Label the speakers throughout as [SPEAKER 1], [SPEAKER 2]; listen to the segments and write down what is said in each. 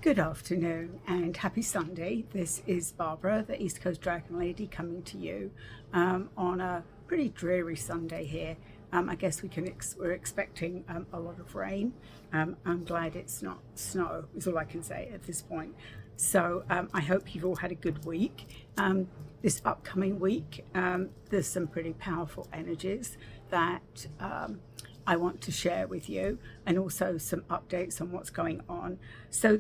[SPEAKER 1] Good afternoon and happy Sunday. This is Barbara, the East Coast Dragon Lady, coming to you on a pretty dreary Sunday here. I guess we're expecting a lot of rain. I'm glad it's not snow, is all I can say at this point. So I hope you've all had a good week. This upcoming week, there's some pretty powerful energies that I want to share with you, and also some updates on what's going on. So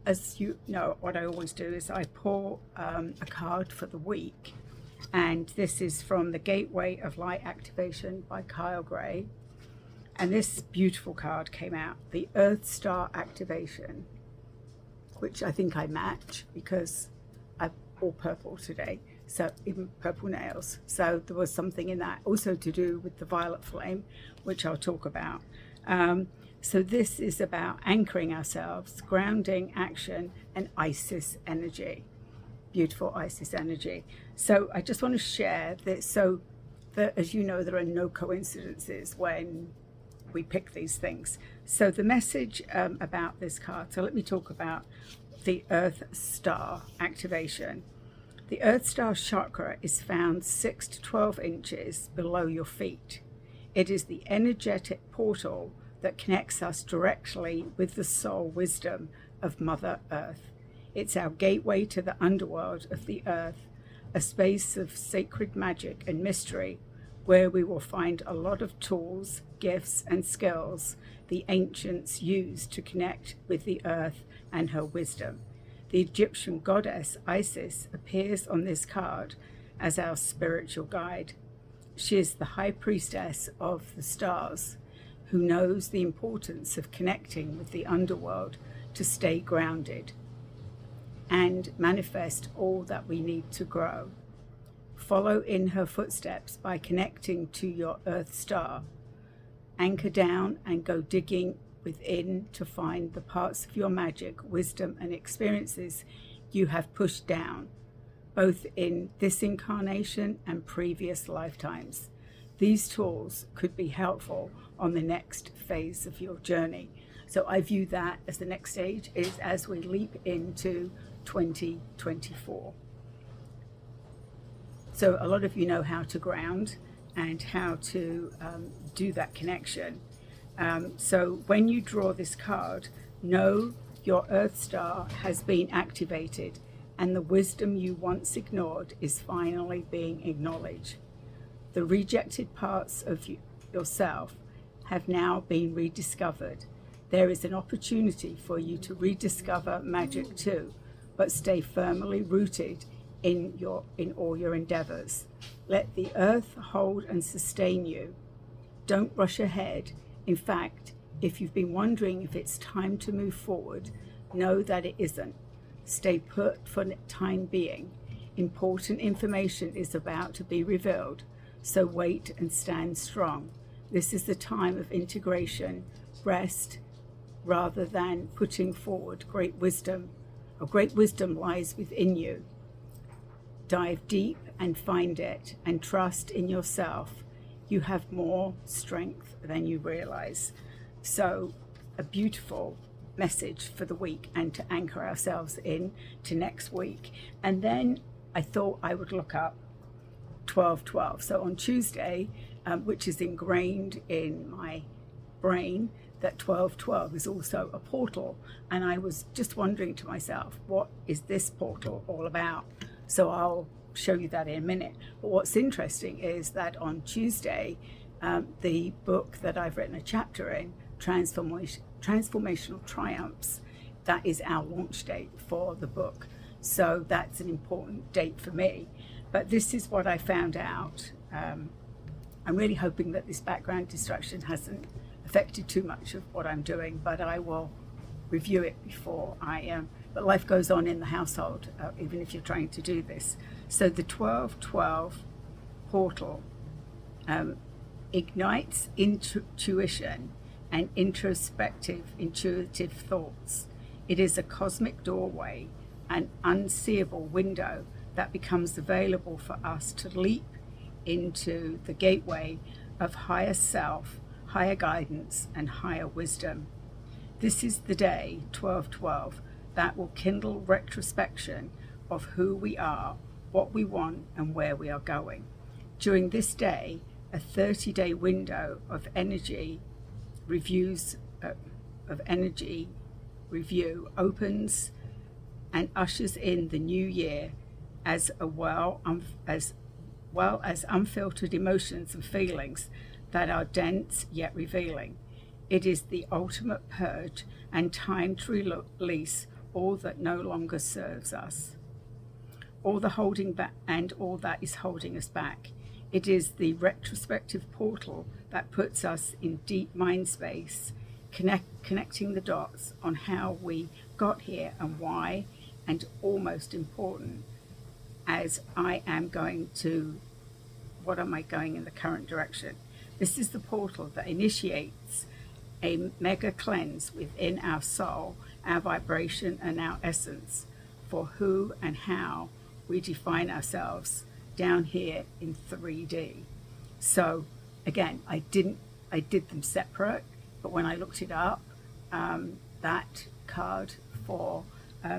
[SPEAKER 1] as you know, what I always do is I pull a card for the week, and this is from the Gateway of Light Activation by Kyle Gray. And this beautiful card came out, the Earth Star Activation, which I think I match because I'm all purple today, so even purple nails. So there was something in that also to do with the violet flame, which I'll talk about. So this is about anchoring ourselves, grounding action, and Isis energy. Beautiful Isis energy. So I just want to share this so that, as you know, there are no coincidences when we pick these things. So the message about this card, so let me talk about the Earth Star Activation. The Earth Star chakra is found 6 to 12 inches below your feet. It is the energetic portal that connects us directly with the soul wisdom of Mother Earth. It's our gateway to the underworld of the earth, a space of sacred magic and mystery where we will find a lot of tools, gifts, and skills the ancients used to connect with the earth and her wisdom. The Egyptian goddess Isis appears on this card as our spiritual guide. She is the high priestess of the stars, who knows the importance of connecting with the underworld to stay grounded and manifest all that we need to grow. Follow in her footsteps by connecting to your Earth Star. Anchor down and go digging within to find the parts of your magic, wisdom, and experiences you have pushed down, both in this incarnation and previous lifetimes. These tools could be helpful on the next phase of your journey. So I view that as the next stage is as we leap into 2024. So a lot of you know how to ground and how to do that connection. So when you draw this card, know your Earth Star has been activated and the wisdom you once ignored is finally being acknowledged. The rejected parts of yourself have now been rediscovered. There is an opportunity for you to rediscover magic too, but stay firmly rooted in all your endeavors. Let the earth hold and sustain you. Don't rush ahead. In fact, if you've been wondering if it's time to move forward, know that it isn't. Stay put for the time being. Important information is about to be revealed, so wait and stand strong. This is the time of integration, rest, rather than putting forward great wisdom. Great wisdom lies within you. Dive deep and find it, and trust in yourself. You have more strength than you realize. So a beautiful message for the week, and to anchor ourselves in to next week. And then I thought I would look up 1212. So on Tuesday, which is ingrained in my brain, that 1212 is also a portal. And I was just wondering to myself, what is this portal all about? So I'll show you that in a minute. But what's interesting is that on Tuesday, the book that I've written a chapter in, Transformational Triumphs, that is our launch date for the book. So that's an important date for me. But this is what I found out. I'm really hoping that this background distraction hasn't affected too much of what I'm doing, but I will review it before but life goes on in the household, even if you're trying to do this. So the 1212 portal ignites intuition and intuitive thoughts. It is a cosmic doorway, an unseeable window that becomes available for us to leap into the gateway of higher self, higher guidance, and higher wisdom. This is the day, 1212, that will kindle retrospection of who we are, what we want, and where we are going. During this day, a 30-day window of energy reviews of energy review opens and ushers in the new year as well as unfiltered emotions and feelings that are dense yet revealing. It is the ultimate purge and time to release all that no longer serves us, all the holding back and all that is holding us back. It is the retrospective portal that puts us in deep mind space, connecting the dots on how we got here and why, and almost important, as I am going to, what am I going in the current direction? This is the portal that initiates a mega cleanse within our soul, our vibration, and our essence for who and how we define ourselves down here in 3D. So again, I did them separate, but when I looked it up, that card for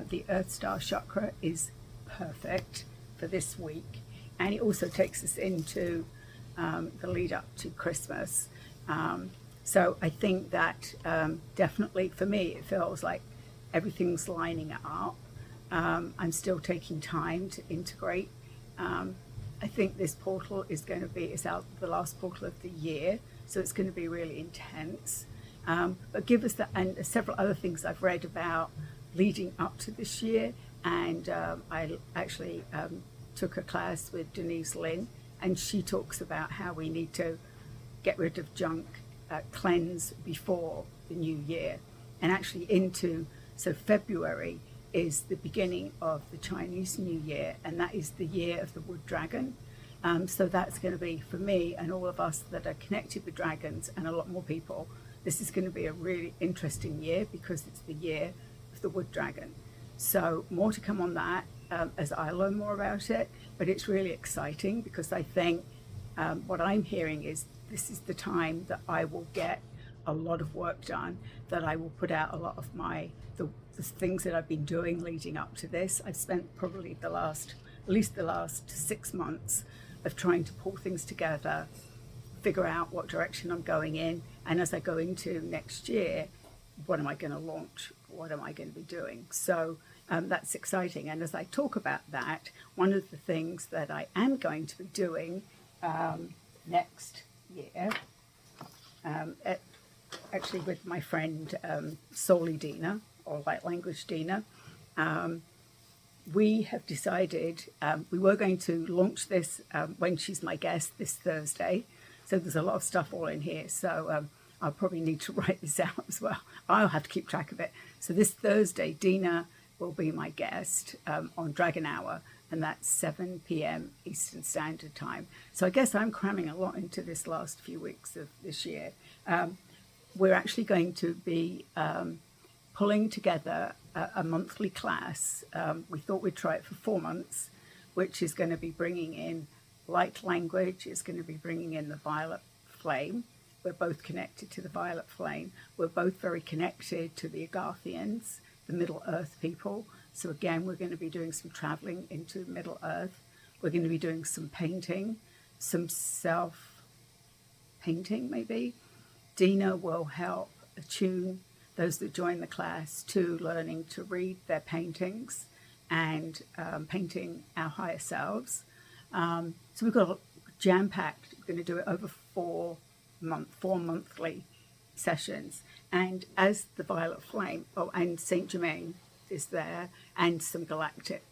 [SPEAKER 1] the Earth Star Chakra is perfect for this week, and it also takes us into the lead up to Christmas. So I think that definitely for me, it feels like everything's lining up. I'm still taking time to integrate. I think this portal is going to be, it's out the last portal of the year, so it's going to be really intense. But give us that, and several other things I've read about leading up to this year. And I actually took a class with Denise Lynn, and she talks about how we need to get rid of junk, cleanse before the new year. And actually so February is the beginning of the Chinese New Year, and that is the year of the wood dragon. So that's going to be, for me and all of us that are connected with dragons, and a lot more people, this is going to be a really interesting year because it's the year of the wood dragon. So more to come on that as I learn more about it, but it's really exciting because I think what I'm hearing is this is the time that I will get a lot of work done, that I will put out a lot of the things that I've been doing leading up to this. I've spent probably at least the last 6 months of trying to pull things together, figure out what direction I'm going in, and as I go into next year, what am I going to launch? What am I going to be doing? So that's exciting. And as I talk about that, one of the things that I am going to be doing next year, actually with my friend Soli Dina, or Light Language Dina, we have decided we were going to launch this when she's my guest this Thursday. So there's a lot of stuff all in here. So I'll probably need to write this out as well. I'll have to keep track of it. So this Thursday, Dina will be my guest on Dragon Hour, and that's 7 p.m. Eastern Standard Time. So I guess I'm cramming a lot into this last few weeks of this year. We're actually going to be pulling together a monthly class. We thought we'd try it for 4 months, which is going to be bringing in light language, is going to be bringing in the violet flame. We're both connected to the violet flame. We're both very connected to the Agarthians, the Middle Earth people. So again, we're going to be doing some traveling into Middle Earth. We're going to be doing some painting, some self-painting maybe. Dina will help attune those that join the class to learning to read their paintings and painting our higher selves. So we've got a jam-packed, we're going to do it over 4 monthly sessions. And as the Violet Flame, and Saint Germain is there, and some galactic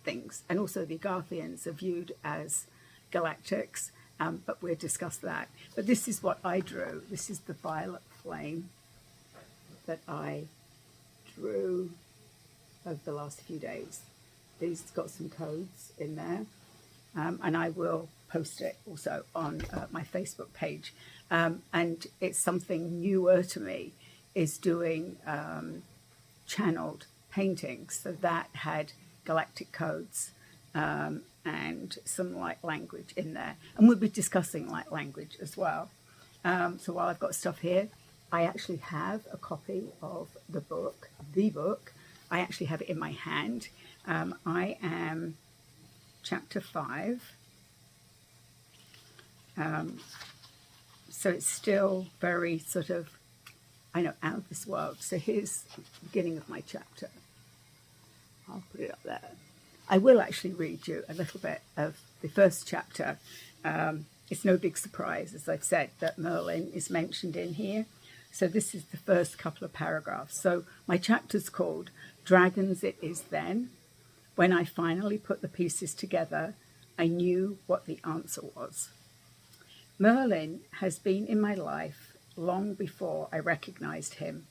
[SPEAKER 1] things. And also the Agarthians are viewed as galactics, but we'll discuss that. But this is what I drew. This is the Violet Flame that I drew over the last few days. These got some codes in there, and I will post it also on my Facebook page. And it's something newer to me, is doing channeled paintings. So that had galactic codes and some light language in there. And we'll be discussing light language as well. So while I've got stuff here, I actually have a copy of the book, the book. I actually have it in my hand. I am chapter 5. So it's still very sort of, I know, out of this world. So here's the beginning of my chapter. I'll put it up there. I will actually read you a little bit of the first chapter. It's no big surprise, as I've said, that Merlin is mentioned in here. So this is the first couple of paragraphs. So my chapter's called Dragons It Is Then. When I finally put the pieces together, I knew what the answer was. Merlin has been in my life long before I recognized him.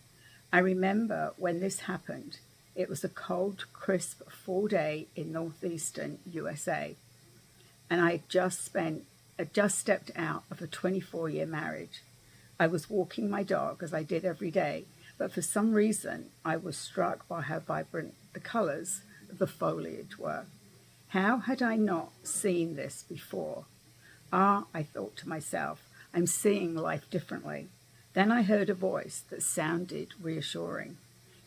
[SPEAKER 1] I remember when this happened. It was a cold, crisp fall day in northeastern USA, and I had just stepped out of a 24-year marriage. I was walking my dog, as I did every day, but for some reason I was struck by how vibrant the colours of the foliage were. How had I not seen this before? I thought to myself, I'm seeing life differently. Then I heard a voice that sounded reassuring.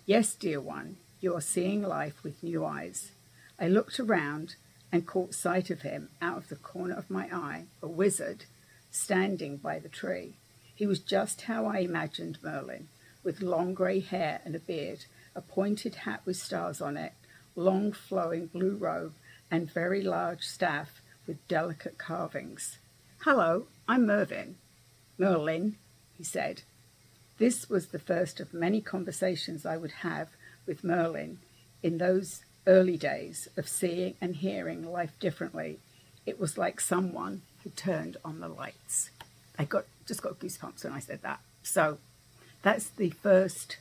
[SPEAKER 1] Yes, dear one, you are seeing life with new eyes. I looked around and caught sight of him out of the corner of my eye, a wizard, standing by the tree. He was just how I imagined Merlin, with long grey hair and a beard, a pointed hat with stars on it, long flowing blue robe, and very large staff with delicate carvings. Hello, I'm Merlin, he said. This was the first of many conversations I would have with Merlin in those early days of seeing and hearing life differently. It was like someone had turned on the lights. I just got goosebumps when I said that. So that's the first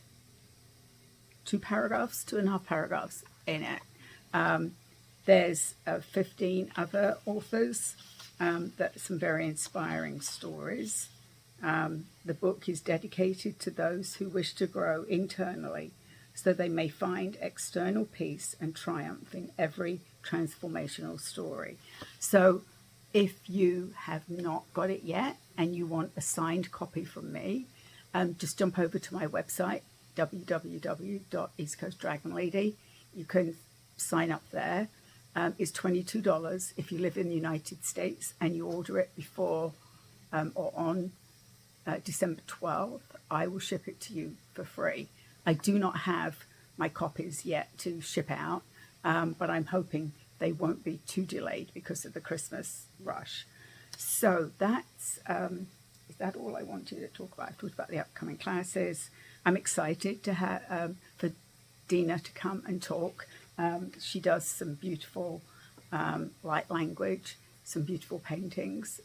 [SPEAKER 1] 2.5 paragraphs in it. There's 15 other authors, some very inspiring stories. The book is dedicated to those who wish to grow internally so they may find external peace and triumph in every transformational story. So if you have not got it yet and you want a signed copy from me, just jump over to my website, www.eastcoastdragonlady. You can sign up there. It's $22 if you live in the United States and you order it before or on December 12th. I will ship it to you for free. I do not have my copies yet to ship out, but I'm hoping they won't be too delayed because of the Christmas rush. So is that all I wanted to talk about? I've talked about the upcoming classes. I'm excited to have for Dina to come and talk. She does some beautiful light language, some beautiful paintings.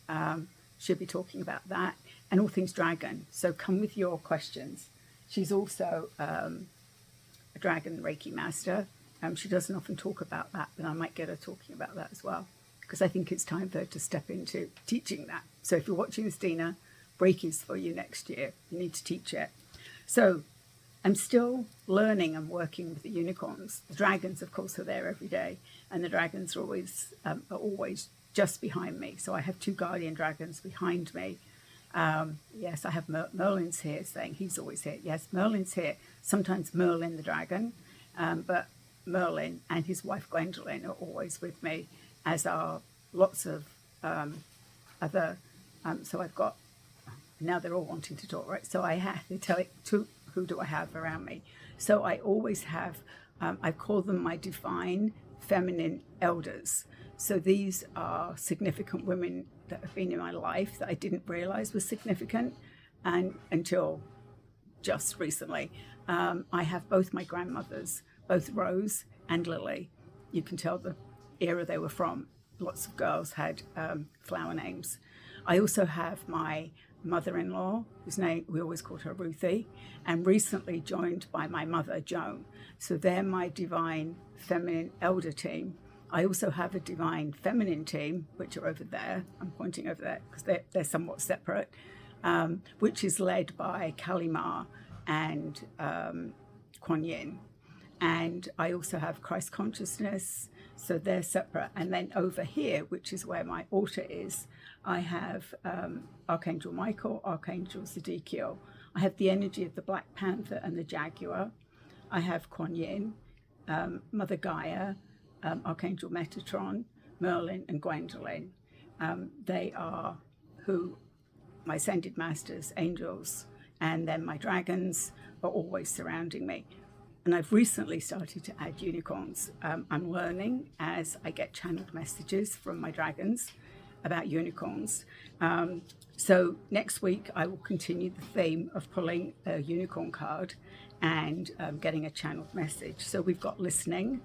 [SPEAKER 1] She'll be talking about that and all things dragon. So come with your questions. She's also a dragon Reiki master. She doesn't often talk about that, but I might get her talking about that as well, because I think it's time for her to step into teaching that. So if you're watching this, Dina, Reiki's for you next year. You need to teach it. So I'm still learning and working with the unicorns. The dragons, of course, are there every day, and the dragons are always just behind me. So I have 2 guardian dragons behind me. Yes, I have Merlin's here saying he's always here. Yes, Merlin's here. Sometimes Merlin the dragon, but Merlin and his wife Gwendolyn are always with me, as are lots of other. So I've got, now they're all wanting to talk, right? So I have to tell it to who do I have around me. So I always have, I call them my divine feminine elders. So these are significant women that have been in my life that I didn't realize was significant, and until just recently. I have both my grandmothers, both Rose and Lily. You can tell the era they were from. Lots of girls had flower names. I also have my mother-in-law, whose name we always called her Ruthie, and recently joined by my mother, Joan. So they're my divine feminine elder team. I also have a divine feminine team, which are over there. I'm pointing over there because they're somewhat separate, which is led by Kalima and Kuan Yin. And I also have Christ consciousness, so they're separate. And then over here, which is where my altar is, I have Archangel Michael, Archangel Zedekiel. I have the energy of the Black Panther and the Jaguar. I have Kuan Yin, Mother Gaia, Archangel Metatron, Merlin, and Gwendolyn. They are who my ascended masters, angels, and then my dragons are always surrounding me. And I've recently started to add unicorns. I'm learning as I get channeled messages from my dragons about unicorns. So next week I will continue the theme of pulling a unicorn card and getting a channeled message. So we've got listening,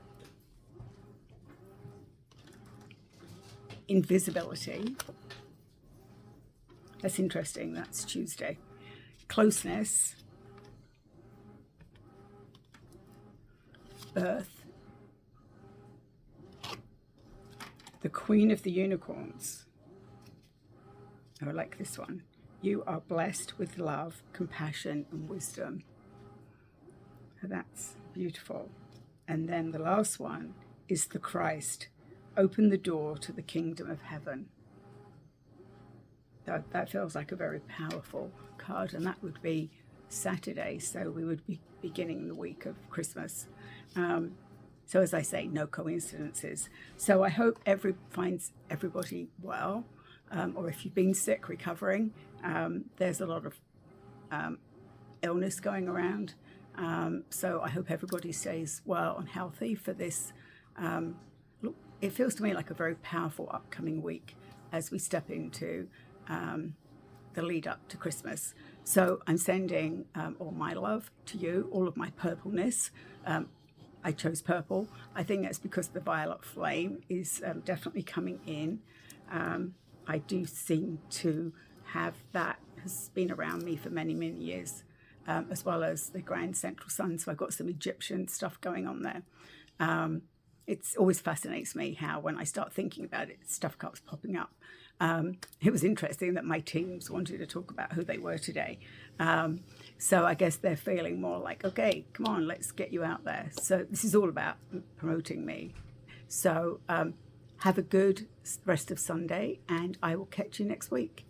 [SPEAKER 1] invisibility. That's interesting, that's Tuesday. Closeness, Earth, the Queen of the Unicorns. I like this one. You are blessed with love, compassion, and wisdom. That's beautiful. And then the last one is the Christ. Open the door to the kingdom of heaven. That feels like a very powerful card, and that would be Saturday, so we would be beginning the week of Christmas. So as I say, no coincidences. So I hope finds everybody well, or if you've been sick, recovering. There's a lot of illness going around, so I hope everybody stays well and healthy for this. Look, it feels to me like a very powerful upcoming week as we step into the lead up to Christmas. So I'm sending all my love to you, all of my purpleness. I chose purple. I think that's because the violet flame is definitely coming in. I do seem to have that, has been around me for many, many years, as well as the Grand Central Sun. So I've got some Egyptian stuff going on there. It always fascinates me how when I start thinking about it, stuff keeps popping up. It was interesting that my teams wanted to talk about who they were today. So I guess they're feeling more like, okay, come on, let's get you out there. So this is all about promoting me. So have a good rest of Sunday, and I will catch you next week.